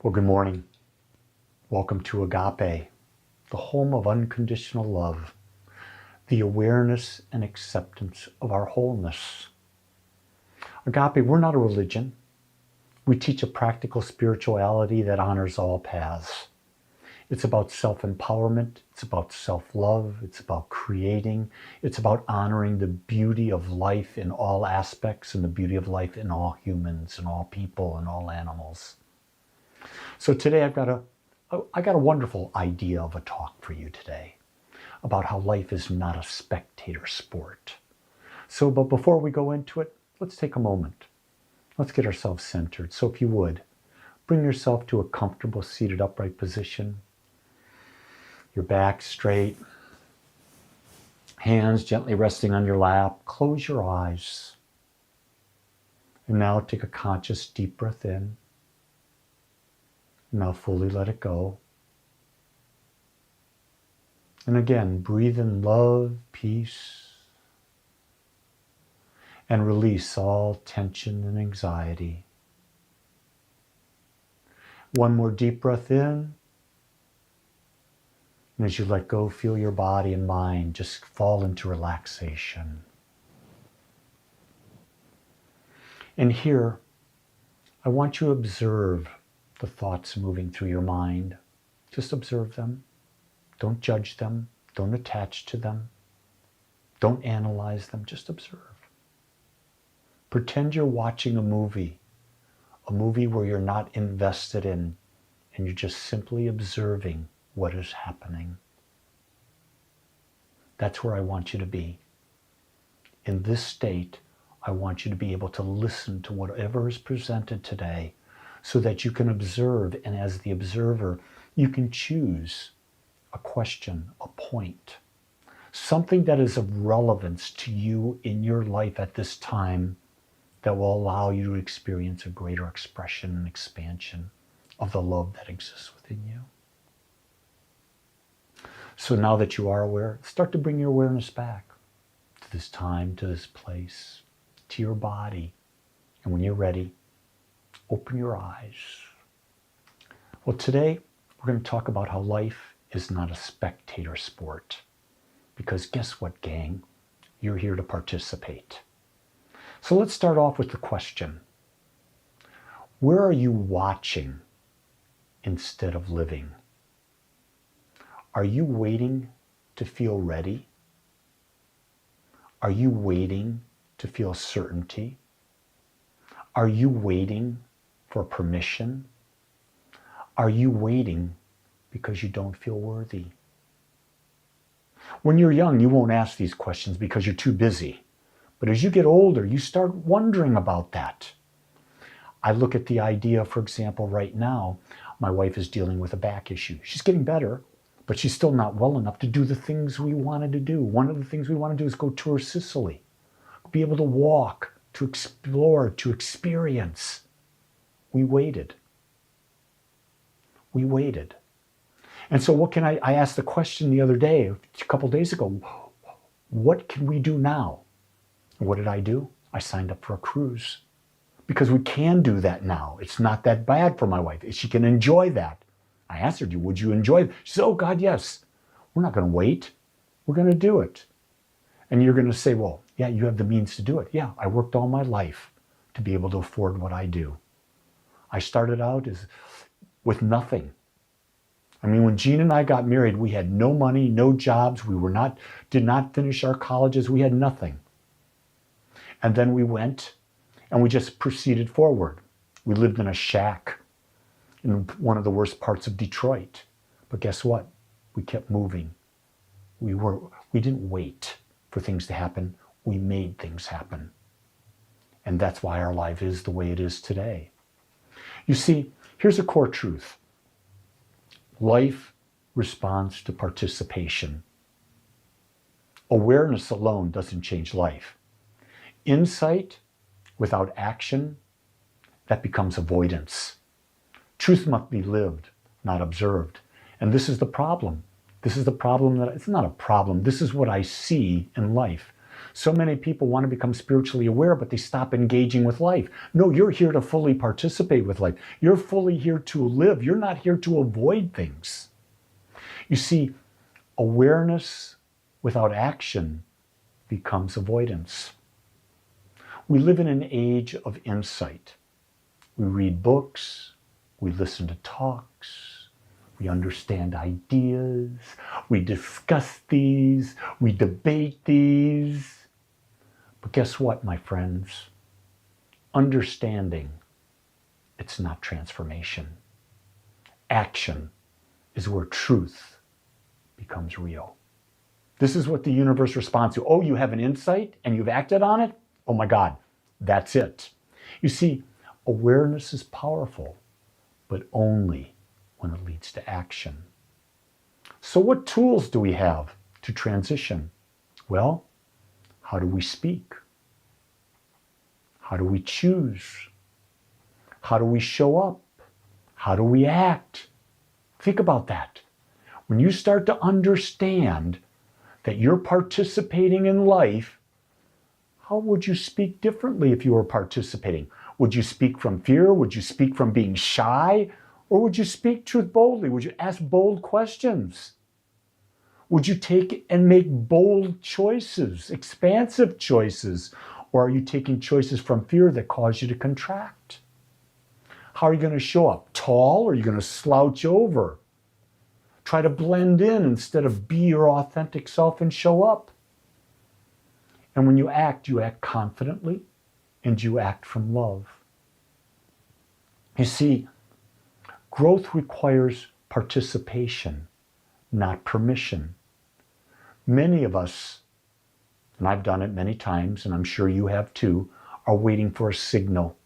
Well, good morning. Welcome to Agape, the home of unconditional love, the awareness and acceptance of our wholeness. Agape, we're not a religion. We teach a practical spirituality that honors all paths. It's about self-empowerment. It's about self-love. It's about creating. It's about honoring the beauty of life in all aspects and the beauty of life in all humans and all people and all animals. So today I got a wonderful idea of a talk for you today about how life is not a spectator sport. But before we go into it, let's take a moment. Let's get ourselves centered. So if you would, bring yourself to a comfortable seated upright position. Your back straight, hands gently resting on your lap. Close your eyes. And now take a conscious deep breath in. Now fully let it go. And again, breathe in love, peace, and release all tension and anxiety. One more deep breath in. And as you let go, feel your body and mind just fall into relaxation. And here, I want you to observe the thoughts moving through your mind. Just observe them. Don't judge them. Don't attach to them. Don't analyze them. Just observe. Pretend you're watching a movie where you're not invested in, and you're just simply observing what is happening. That's where I want you to be. In this state, I want you to be able to listen to whatever is presented today so that you can observe, and as the observer, you can choose a question, a point, something that is of relevance to you in your life at this time that will allow you to experience a greater expression and expansion of the love that exists within you. So now that you are aware, start to bring your awareness back to this time, to this place, to your body. And when you're ready, open your eyes. Well, today we're going to talk about how life is not a spectator sport. Because guess what, gang? You're here to participate. So let's start off with the question. Where are you watching instead of living? Are you waiting to feel ready? Are you waiting to feel certainty? Are you waiting for permission? Are you waiting because you don't feel worthy? When you're young, you won't ask these questions because you're too busy. But as you get older, you start wondering about that. I look at the idea, for example, right now, my wife is dealing with a back issue. She's getting better, but she's still not well enough to do the things we wanted to do. One of the things we want to do is go tour Sicily, be able to walk, to explore, to experience. We waited. We waited. And so what can I asked the question the other day, a couple days ago, what can we do now? What did I do? I signed up for a cruise because we can do that now. It's not that bad for my wife. She can enjoy that. I asked her, would you enjoy it? She said, oh God, yes. We're not going to wait. We're going to do it. And you're going to say, well, yeah, you have the means to do it. Yeah, I worked all my life to be able to afford what I do. I started out with nothing. I mean, when Jean and I got married, we had no money, no jobs. Did not finish our colleges. We had nothing. And then we went and we just proceeded forward. We lived in a shack in one of the worst parts of Detroit. But guess what? We kept moving. We didn't wait for things to happen. We made things happen. And that's why our life is the way it is today. You see, here's a core truth. Life responds to participation. Awareness alone doesn't change life. Insight without action, that becomes avoidance. Truth must be lived, not observed. And this is the problem. This is the problem it's not a problem. This is what I see in life. So many people want to become spiritually aware, but they stop engaging with life. No, you're here to fully participate with life. You're fully here to live. You're not here to avoid things. You see, awareness without action becomes avoidance. We live in an age of insight. We read books, we listen to talks, we understand ideas, we discuss these, we debate these. But guess what, my friends? Understanding, it's not transformation. Action is where truth becomes real. This is what the universe responds to. Oh, you have an insight and you've acted on it? Oh my God, that's it. You see, awareness is powerful, but only when it leads to action. So what tools do we have to transition? Well, how do we speak? How do we choose? How do we show up? How do we act? Think about that. When you start to understand that you're participating in life, how would you speak differently if you were participating? Would you speak from fear? Would you speak from being shy? Or would you speak truth boldly? Would you ask bold questions? Would you take and make bold choices, expansive choices? Or are you taking choices from fear that cause you to contract? How are you going to show up? Tall, or are you going to slouch over? Try to blend in instead of be your authentic self and show up. And when you act confidently and you act from love. You see, growth requires participation, not permission. Many of us, and I've done it many times, and I'm sure you have too, are waiting for a signal.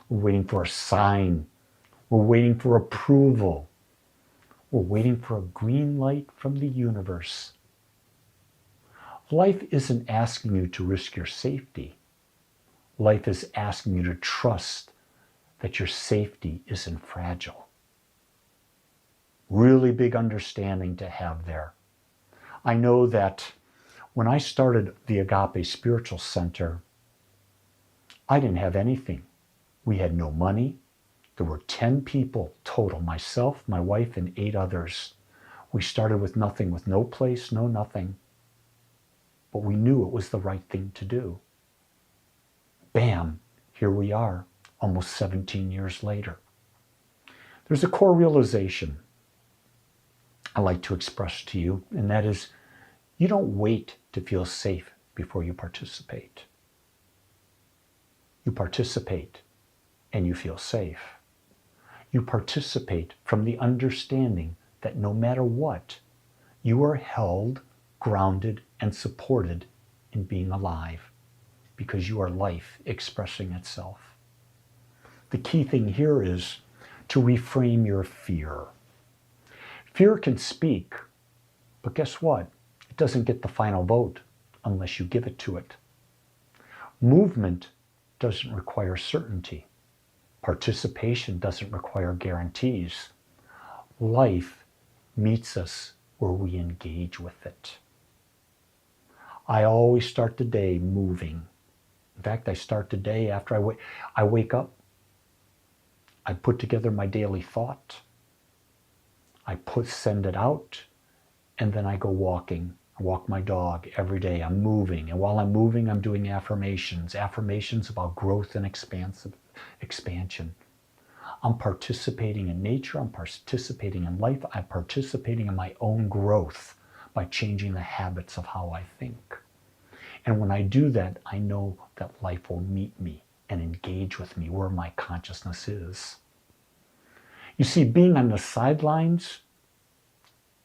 We're waiting for a sign. We're waiting for approval. We're waiting for a green light from the universe. Life isn't asking you to risk your safety. Life is asking you to trust that your safety isn't fragile. Really big understanding to have there. I know that when I started the Agape Spiritual Center, I didn't have anything. We had no money. There were 10 people total, myself, my wife, and 8 others. We started with nothing, with no place, no nothing. But we knew it was the right thing to do. Bam, here we are, almost 17 years later. There's a core realization I like to express to you, and that is, you don't wait to feel safe before you participate. You participate and you feel safe. You participate from the understanding that no matter what, you are held, grounded, and supported in being alive because you are life expressing itself. The key thing here is to reframe your fear. Fear can speak, but guess what? It doesn't get the final vote unless you give it to it. Movement doesn't require certainty. Participation doesn't require guarantees. Life meets us where we engage with it. I always start the day moving. In fact, I start the day after I wake up. I put together my daily thought. I send it out, and then I go walking. I walk my dog every day. I'm moving, and while I'm moving, I'm doing affirmations about growth and expansion. I'm participating in nature. I'm participating in life. I'm participating in my own growth by changing the habits of how I think. And when I do that, I know that life will meet me and engage with me where my consciousness is. You see, being on the sidelines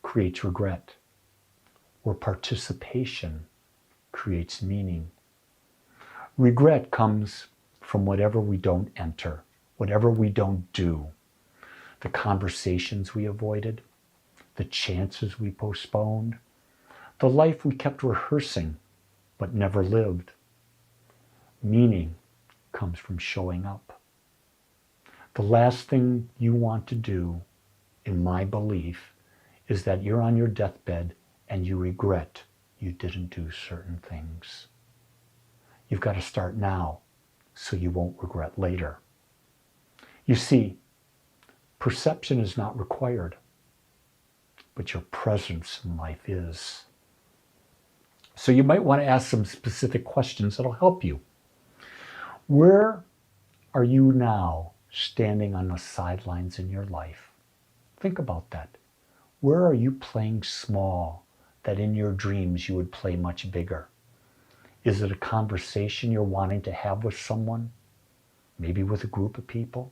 creates regret, where participation creates meaning. Regret comes from whatever we don't enter, whatever we don't do, the conversations we avoided, the chances we postponed, the life we kept rehearsing but never lived. Meaning comes from showing up. The last thing you want to do, in my belief, is that you're on your deathbed and you regret you didn't do certain things. You've got to start now so you won't regret later. You see, perception is not required, but your presence in life is. So you might want to ask some specific questions that'll help you. Where are you now standing on the sidelines in your life? Think about that. Where are you playing small that in your dreams you would play much bigger? Is it a conversation you're wanting to have with someone? Maybe with a group of people?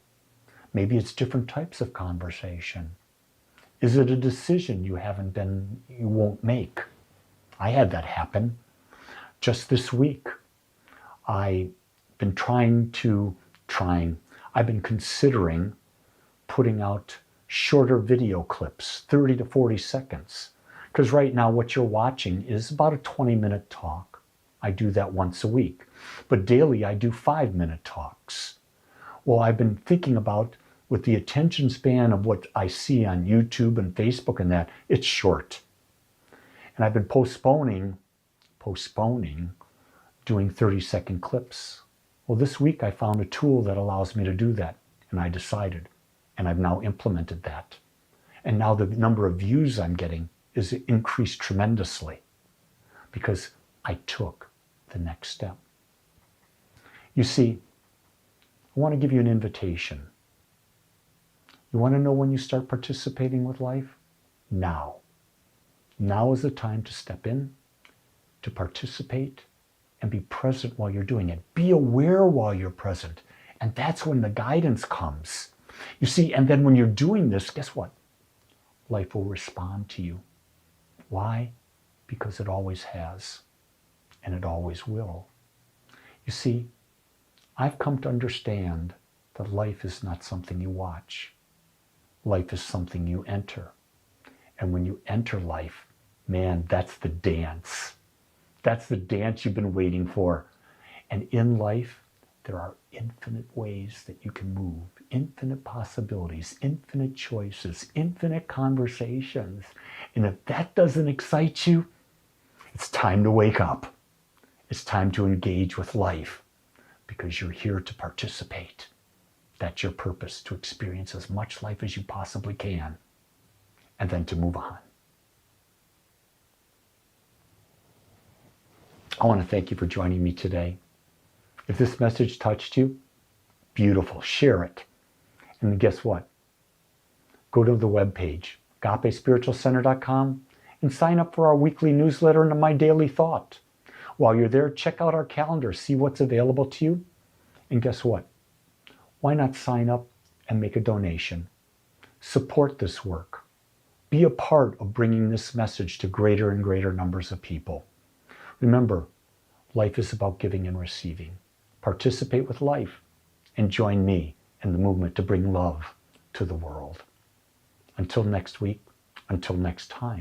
Maybe it's different types of conversation. Is it a decision you won't make? I had that happen just this week. I've been considering putting out shorter video clips, 30 to 40 seconds. Because right now what you're watching is about a 20-minute talk. I do that once a week. But daily I do 5-minute talks. Well, I've been thinking about, with the attention span of what I see on YouTube and Facebook and that, it's short. And I've been postponing doing 30-second clips. Well, this week I found a tool that allows me to do that, and I decided, and I've now implemented that. And now the number of views I'm getting is increased tremendously because I took the next step. You see, I want to give you an invitation. You want to know when you start participating with life? Now. Now is the time to step in, to participate, and be present while you're doing it. Be aware while you're present. And that's when the guidance comes. You see, and then when you're doing this, guess what? Life will respond to you. Why? Because it always has, and it always will. You see, I've come to understand that life is not something you watch. Life is something you enter. And when you enter life, man, that's the dance. That's the dance you've been waiting for. And in life, there are infinite ways that you can move, infinite possibilities, infinite choices, infinite conversations. And if that doesn't excite you, it's time to wake up. It's time to engage with life because you're here to participate. That's your purpose, to experience as much life as you possibly can and then to move on. I want to thank you for joining me today. If this message touched you, beautiful, share it. And guess what? Go to the webpage, agapespiritualcenter.com, and sign up for our weekly newsletter and My Daily Thought. While you're there, check out our calendar, see what's available to you. And guess what? Why not sign up and make a donation? Support this work. Be a part of bringing this message to greater and greater numbers of people. Remember, life is about giving and receiving. Participate with life and join me in the movement to bring love to the world. Until next week, until next time.